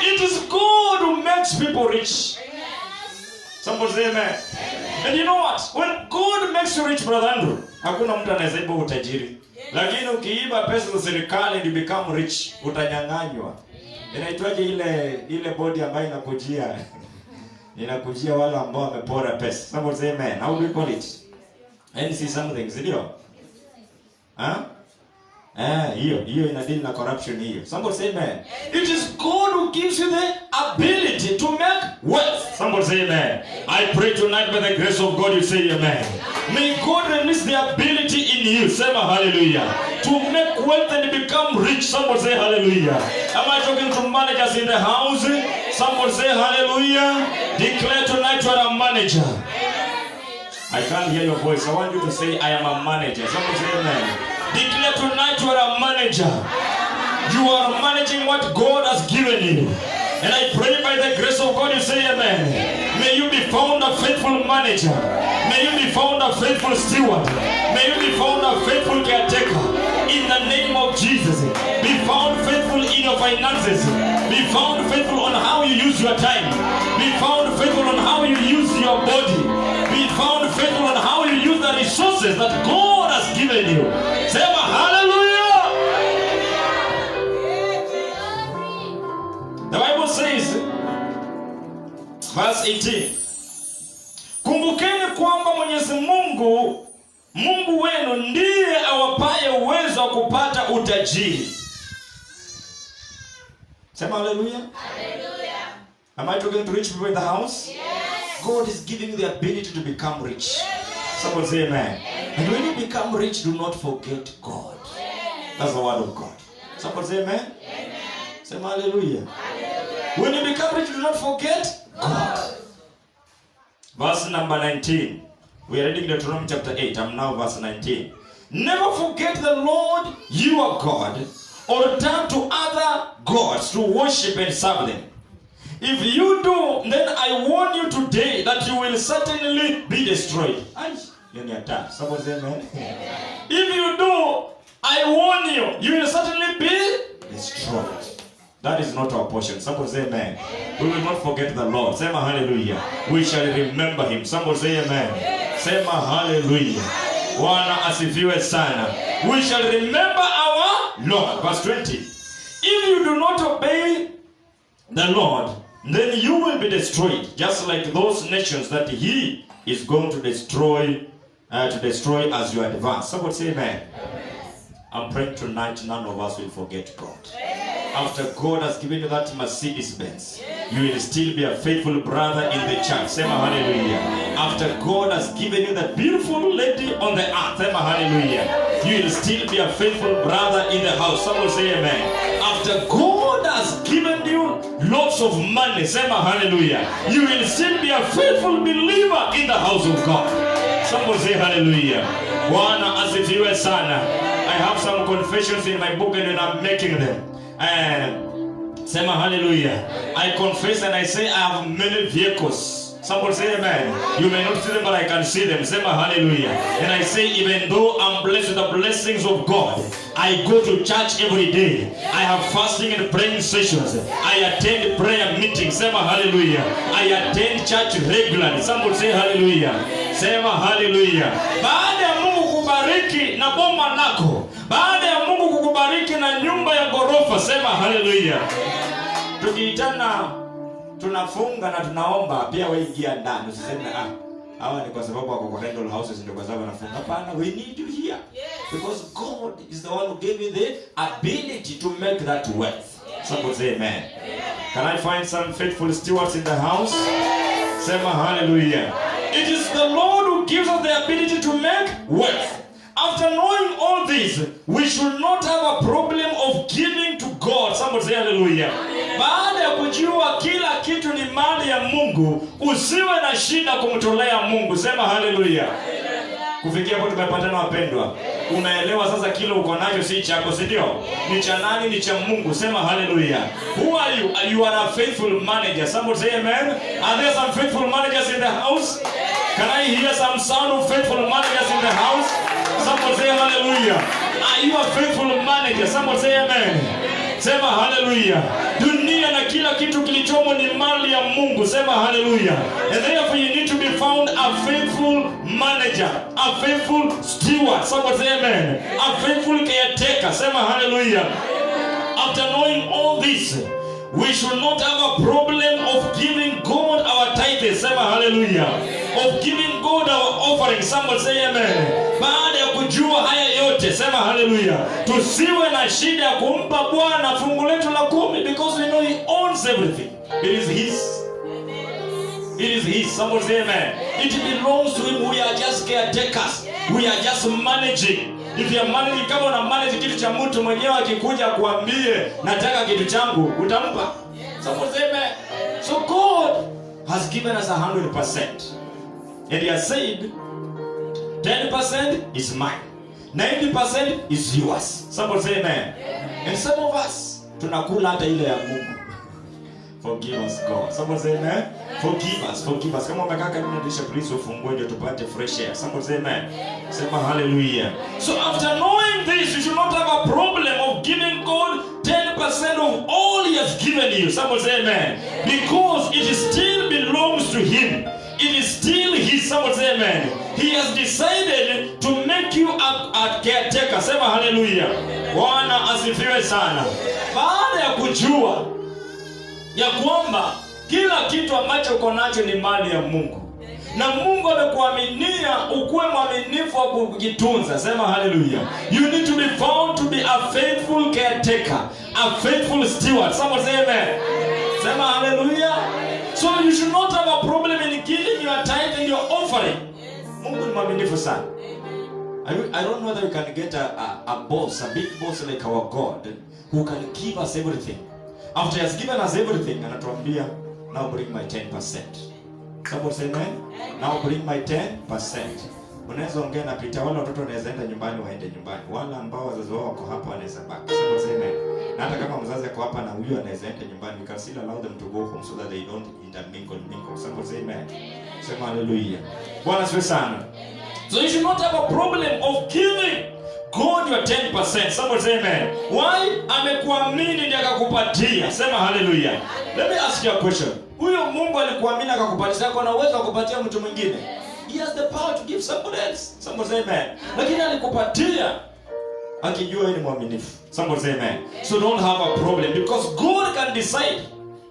It is God who makes people rich. Somebody say amen. And you know what? When God makes you rich, brother Andrew, hakuna mtu anayeiba utajiri. Lakini ukiiba pesa za serikali and you become rich, utanyang'anywa. Inaitwaje ile body ambayo inakujia wale ambao wamepora pesa. Somebody say amen. How do we call it? And see something, ndio? Hiyo ina deal na corruption hiyo. Somebody say amen. It is God who gives you the ability to make wealth. Somebody say amen. I pray tonight by the grace of God you say amen. May God release the ability in you. Say hallelujah. To make wealth and become rich. Somebody say hallelujah. Am I talking to managers in the house? Somebody say hallelujah. Declare tonight you are a manager. I can't hear your voice. I want you to say I am a manager. Somebody say amen. Declare tonight you are a manager. You are managing what God has given you. And I pray by the grace of God you say amen. May you be found a faithful manager. May you be found a faithful steward. May you be found a faithful caretaker. In the name of Jesus. Be found faithful in your finances. Be found faithful on how you use your time. Be found faithful on how you use your body. Be found faithful on how you use the resources that God has given you. Say hallelujah. The Bible says, verse 18, kumbukeni kwamba Mwenyezi Mungu wenu ndiye awapaye uwezo wa kupata utajiri. Sema hallelujah. Hallelujah. Am I talking to rich people in the house? Yes. God is giving you the ability to become rich. Yes. Somebody say amen. And when you become rich, do not forget God. Yes. That's the word of God. Somebody say amen. Amen. Say hallelujah. Hallelujah. When you become rich, do not forget God. Verse number 19. We are reading Deuteronomy chapter 8. I'm now verse 19. Never forget the Lord your God, or turn to other gods to worship and serve them. If you do, then I warn you today that you will certainly be destroyed. Somebody say amen. If you do, I warn you, you will certainly be destroyed. That is not our portion. Somebody say amen. We will not forget the Lord. Say hallelujah. We shall remember him. Somebody say amen. Say hallelujah. Bwana asifiwe sana. We shall remember our Lord. Verse 20. If you do not obey the Lord, then you will be destroyed, just like those nations that he is going to destroy as you advance. Somebody say amen. I'm praying tonight none of us will forget God. After God has given you that Mercedes-Benz, you will still be a faithful brother in the church. Say hallelujah. After God has given you that beautiful lady on the earth, say hallelujah, you will still be a faithful brother in the house. Someone say amen. After God has given you lots of money, say hallelujah, you will still be a faithful believer in the house of God. Someone say hallelujah. Bwana asifiwe sana. I have some confessions in my book and I'm making them. Say hallelujah. I confess and I say I have many vehicles. Somebody say amen. You may not see them, but I can see them. Say hallelujah. And I say, even though I'm blessed with the blessings of God, I go to church every day. I have fasting and praying sessions. I attend prayer meetings. Say hallelujah. I attend church regularly. Somebody say hallelujah. Say hallelujah. Baada ya Mungu kubariki na boma lako, baada ya Mungu kukubariki na na nyumba ya ghorofa. Sema haleluya. Tukiitana tunafunga na tunaomba, pia wewe ingia ndani. Usiseme hawa ni kwa sababu wako kwa rental houses ndio kwa sababu wanafunga. Hapana, we need you here. Because God is the one who gave you the ability to make that wealth. Somebody say amen. Can I find some faithful stewards in the house? Sema hallelujah. It is the Lord who gives us the ability to make wealth. After knowing all this, we should not have a problem of giving to God. Somebody say hallelujah. Baada ya kujua kila kitu ni mali ya Mungu, usiwe na shida kumtolea Mungu. Sema hallelujah. Kufikia hapo tumepatana wapendwa. Unaelewa sasa kile uko nacho si chako, si ndio? Ni cha nani? Ni cha Mungu. Sema hallelujah. Who are you? You are a faithful manager. Somebody say amen. Are there some faithful managers in the house? Can I hear some sound of faithful managers in the house? Somebody say hallelujah. Are you a faithful manager? Somebody say amen. Sema hallelujah. Dunia na kila kitu kilichomo ni mali ya Mungu. Sema hallelujah. And therefore you need to be found a faithful manager, a faithful steward. Somebody say amen. A faithful caretaker. Sema hallelujah. After knowing all this, we should not have a problem of giving God our tithes. Sema hallelujah. Of giving God our offering. Somebody say amen. Baada ya kujua haya yote, sema hallelujah. Tusiwe na shida ya kumpa Bwana fungu letu la 10, because we know He owns everything. It is His. It is His. Somebody say amen. It belongs to Him. We are just caretakers. We are just managing. If you are managing, kama una manage kitu cha mtu mwenyewe akikuja kuambie nataka kitu changu, utampa. Somebody say amen. So God has given us 100%. And He has said 10% is mine, 90% is yours. Somebody say amen. And some of us tunakula hata ile ya Mungu. Forgive us, God. Somebody say amen. Forgive us, forgive us. Kama umekaa karibu na dirisha, please ufungue ndio tupate fresh air. Somebody say amen. Sema hallelujah. So after knowing this, you should not have a problem of giving God 10% of all He has given you. Somebody say amen. Because it still belongs to Him. It is still His. Somebody say amen. He has decided to make you a caretaker. Sema hallelujah. Bwana asifiwe sana. Baada ya kujua ya kwamba kila kitu ambacho uko nacho ni mali ya Mungu, na Mungu amekuaminia ukuwe mwaminifu wa kujitunza. Sema hallelujah. You need to be found to be a faithful caretaker, a faithful steward. Somebody say amen. Sema hallelujah. So you should not have a problem in giving your tithe and your offering. Mungu ni mwaminifu sana. I don't know whether we can get a boss, a big boss like our God, who can give us everything. After He has given us everything, anatuambia, now bring my 10%. Somebody say amen. Now bring my 10%. Unaweza ongea na Peter, wala watoto wanaweza enda nyumbani waende nyumbani. Wala ambao wazazi wao wako hapa wanaweza baki. Somebody say amen. Na hata kama mzazi ako hapa na huyu anaweza enda nyumbani, we can still allow them to go home so that they don't intermingle. Somebody say amen. Sema hallelujah. Bwana asifiwe sana. So you should not have a problem of giving God your 10%. Somebody say amen. Why? Amekuamini ndiye akakupatia. Sema hallelujah. Let me ask you a question. Huyo Mungu alikuamini akakupatia, yako na uwezo wa kupatia mtu mwingine. He has the power to give somebody else. Somebody say amen. Lakini alikupatia akijua yeye ni mwaminifu. Somebody say amen. So don't have a problem, because God can decide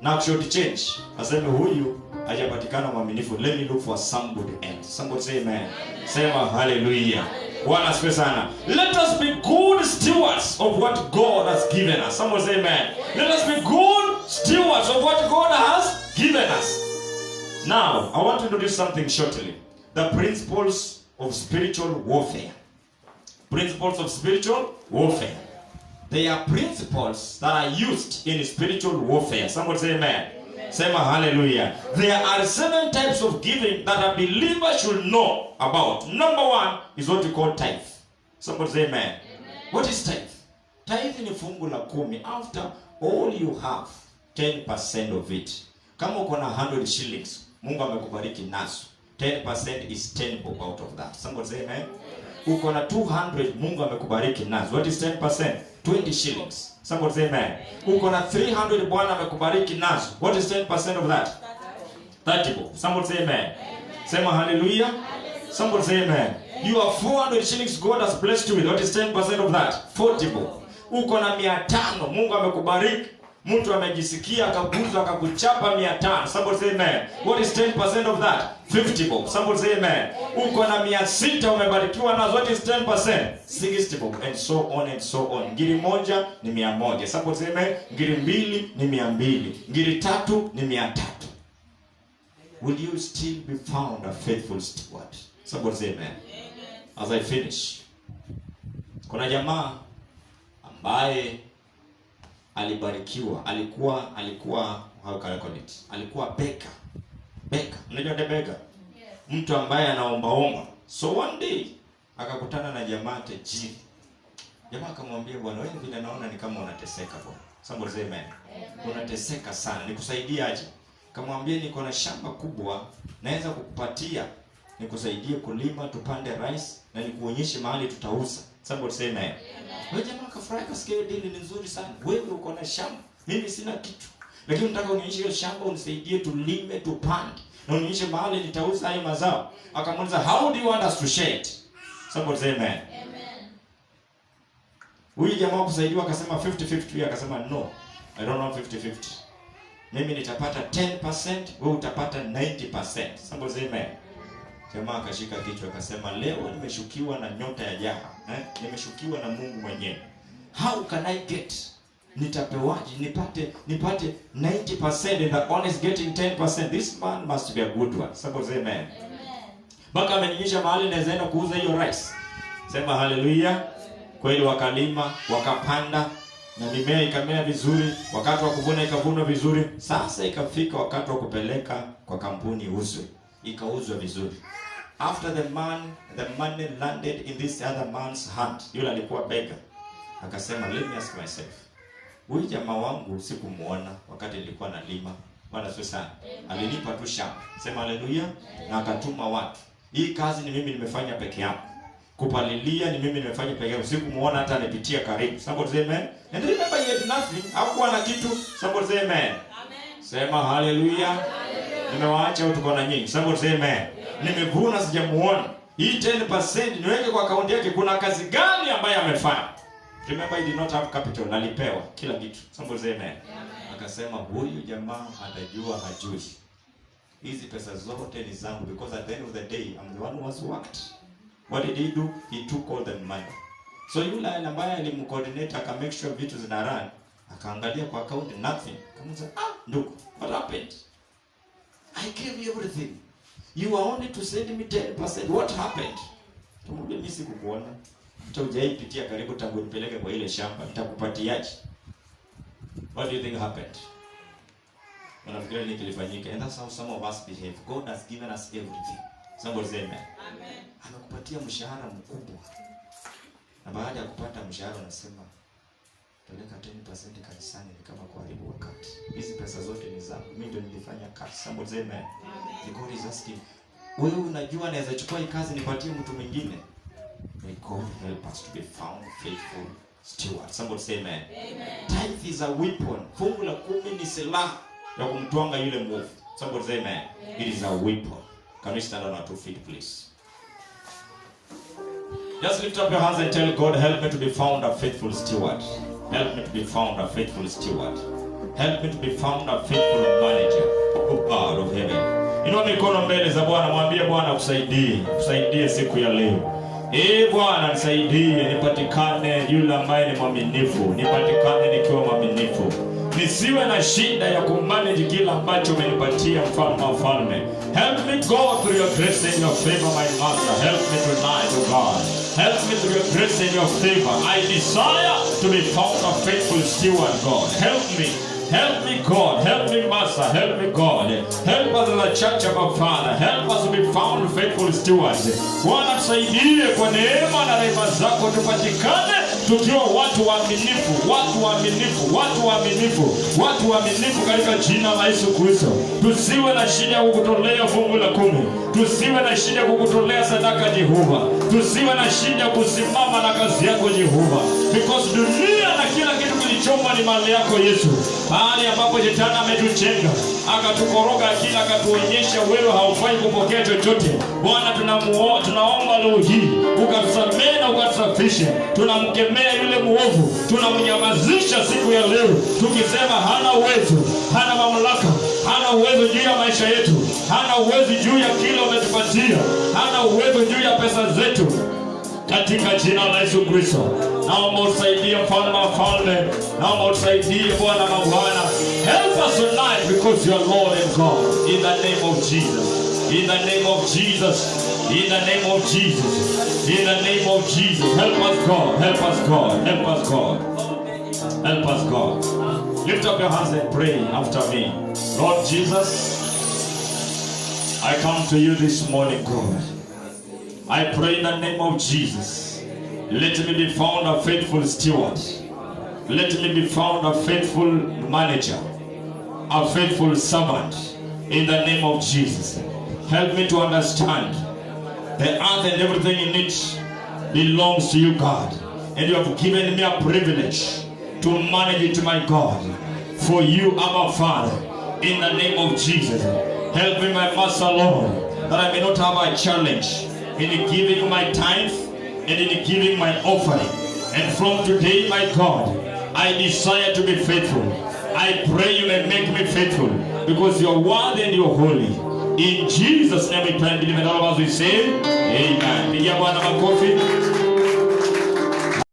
now should change. Aseme huyu hajapatikana mwaminifu, let me look for somebody else. Somebody say amen. Sema hallelujah. Bwana asifiwe sana. Let us be good stewards of what God has given us. Somebody say amen. Let us be good stewards of what God has given us. Now, I want to introduce something shortly. The principles of spiritual warfare. Principles of spiritual warfare. They are principles that are used in spiritual warfare. Somebody say amen. Sema hallelujah. There are 7 types of giving that a believer should know about. Number 1 is what we call tithe. Somebody say amen. What is tithe? Tithe ni fungu la 10. After all you have, 10% of it. Kama uko na 100 shillings, Mungu amekubariki nazo, 10% is 10 bob out of that. Somebody say amen. Uko na 200, Mungu amekubariki nazo. What is 10%? 20 shillings. Somebody say amen. Uko na 300, Bwana amekubariki nazo. What is 10% of that? 30 bob. Somebody say amen. Sema hallelujah. Somebody say amen. You have 400 shillings God has blessed you with. What is 10% of that? 40 bob. uko na 500, Mungu amekubariki, mtu amejisikia akaguzwa akakuchapa 500. Somebody say amen. What is 10% of that? 50 bob. Somebody say amen. Uko na 600 umebarikiwa na zote is 10%, 60 bob, and so on and so on. Ngiri moja ni 100. Somebody say amen. Ngiri mbili ni 200. Ngiri tatu ni 300. Will you still be found a faithful steward? Somebody say amen. As I finish, kuna jamaa ambaye alibarikiwa, alikuwa how can I call it? Alikuwa beggar. Unajua the beggar? Yes. Mtu ambaye anaomba. So one day akakutana na jamaa tajiri. Jamaa akamwambia, bwana, wewe vile naona ni kama unateseka bwana. Somebody say amen. Unateseka sana. Nikusaidie aje? Akamwambia, niko na shamba kubwa, naweza kukupatia nikusaidie kulima, tupande rice na nikuonyeshe mahali tutauza. Somebody say amen. Wewe jamaa akafurahi, kasikia deal ni nzuri sana. Wewe uko na shamba, mimi sina kitu. Lakini nataka unionyeshe hiyo shamba, unisaidie tulime, tupande. Na unionyeshe mahali nitauza hayo mazao. Akamuuliza, how do you want us to share it? Somebody say amen. Huyu jamaa kusaidiwa akasema 50-50, akasema no, I don't want 50-50. Mimi nitapata 10%, wewe utapata 90%. Somebody say amen. Jamaa akashika kichwa akasema, leo nimeshukiwa na nyota ya jaha, nimeshukiwa na Mungu mwenyewe. How can I get? Nitapewaje? Nipate 90% and the honest getting 10%. This man must be a good one. Somebody say amen. Baka amenionyesha mahali naweza kuuza hiyo rice. Sema hallelujah. Kweli wakalima, wakapanda na mimea ikamea vizuri, wakati wa kuvuna ikavunwa vizuri. Sasa ikafika wakati wa kupeleka kwa kampuni uzwe. Ikauzwa vizuri. After the money landed in this other man's hand. Yule alikuwa beggar. Akasema, let me ask myself. Huyu jamaa wangu sikumuona wakati nilikuwa nalima. Bwana sio sana. Alinipa tu shamba. Sema haleluya. Na akatuma watu. Hii kazi ni mimi nimefanya peke yangu. Kupalilia ni mimi nimefanya peke yangu. Sikumuona hata anipitia karibu. Somebody say amen. And remember he had nothing. Hakuwa na kitu. Somebody say amen. Amen. Sema haleluya. Nimewaacha watu kwa na nyingi. Somebody say amen. Nimevuna sijamuona. Hii 10% niweke kwa akaunti yake, kuna kazi gani ambayo amefanya? Remember he did not have capital, alipewa kila kitu. Somebody say amen. Akasema huyu jamaa atajua hajui. Hizi pesa zote ni zangu, because at the end of the day I'm the one who has worked. What did he do? He took all the money. So yule ambaye alimcoordinate aka make sure vitu zina run, akaangalia kwa account nothing. Akamwambia, ndugu, what happened? I gave you everything. You are only to send me 10%. What happened? Tumwambia, mimi sikukuona. Hata hujaipitia karibu tangu nipeleke kwa ile shamba. Nitakupatiaje? What do you think happened? Unafikiri nini kilifanyika? And that's how some of us behave. God has given us everything. Somebody say amen. Amen. Amekupatia mshahara mkubwa. Na baada ya kupata mshahara unasema, peleka 10% kanisani, ni kama kuharibu wakati. Hizi pesa zote ni zangu. Mimi ndio nilifanya kazi. Somebody say amen. God is asking, wewe unajua naweza chukua hii kazi nipatie mtu mwingine? May God help us to be found faithful stewards. Somebody say amen. Tithe is a weapon. Fungu la 10 ni silaha ya kumtwanga yule mwovu. Somebody say amen. It is a weapon. Can we stand on our 2 feet, please? Just lift up your hands and tell God, help me to be found a faithful steward. Help me to be found a faithful steward. Help me to be found a faithful manager, O God of heaven. Inua mikono mbele za Bwana, mwambie Bwana kusaidie siku ya leo. Bwana nisaidie, nipatikane yule ambaye ni mwaminifu, nipatikane nikiwa mwaminifu. Nisiwe na shida ya kumanage kila ambacho umenipatia, mfalme wa falme. Help me God through your grace and your favor, my master. Help me tonight, O God. Help me through your grace and your favor. I desire to be found a faithful steward, God. Help me. Help me, God. Help me, Master. Help me, God. Help us as a church of our Father. Help us to be found faithful stewards. Bwana tusaidie kwa neema na rehema zako, tupatikane tukiwa watu waaminifu, watu waaminifu katika jina la Yesu Kristo. Tusiwe na shida ya kukutolea fungu la 10. Tusiwe na shida ya kukutolea sadaka Jehova. Tusiwe na shida ya kusimama na kazi yako Jehova. Because dunia na kila kitu kilicho chumba ni mahali yako Yesu, mahali ambapo shetani ametuchenga, akatukoroga akili, akatuonyesha wewe haufai kupokea chochote. Bwana, tunaomba leo hii ukatusamehe na ukatusafishe. Tunamkemea yule muovu, tunamnyamazisha siku ya leo, tukisema hana uwezo, hana mamlaka, hana uwezo juu ya maisha yetu, hana uwezo juu ya kile umetupatia, hana uwezo juu ya pesa zetu. Katika jina la Yesu Kristo, naomba usaidie mfalme wa falme, naomba usaidie Bwana wa Bwana. Help us tonight because you are Lord and God. In the name of Jesus. In the name of Jesus. In the name of Jesus. In the name of Jesus. Help us God. Help us God. Help us God. Help us God. Lift up your hands and pray after me. Lord Jesus, I come to you this morning, God. I pray in the name of Jesus. Let me be found a faithful steward. Let me be found a faithful manager, a faithful servant. In the name of Jesus. Help me to understand the earth and everything in it belongs to you, God. And you have given me a privilege to manage it, my God. For you, Abba Father. In the name of Jesus. Help me, my Master Lord, that I may not have a challenge in giving my tithe and in giving my offering. And from today, my God, I desire to be faithful. I pray you may make me faithful because you're worthy and you're holy. In Jesus' name we pray and believe, and all of us we say, Amen. Pigia Bwana makofi.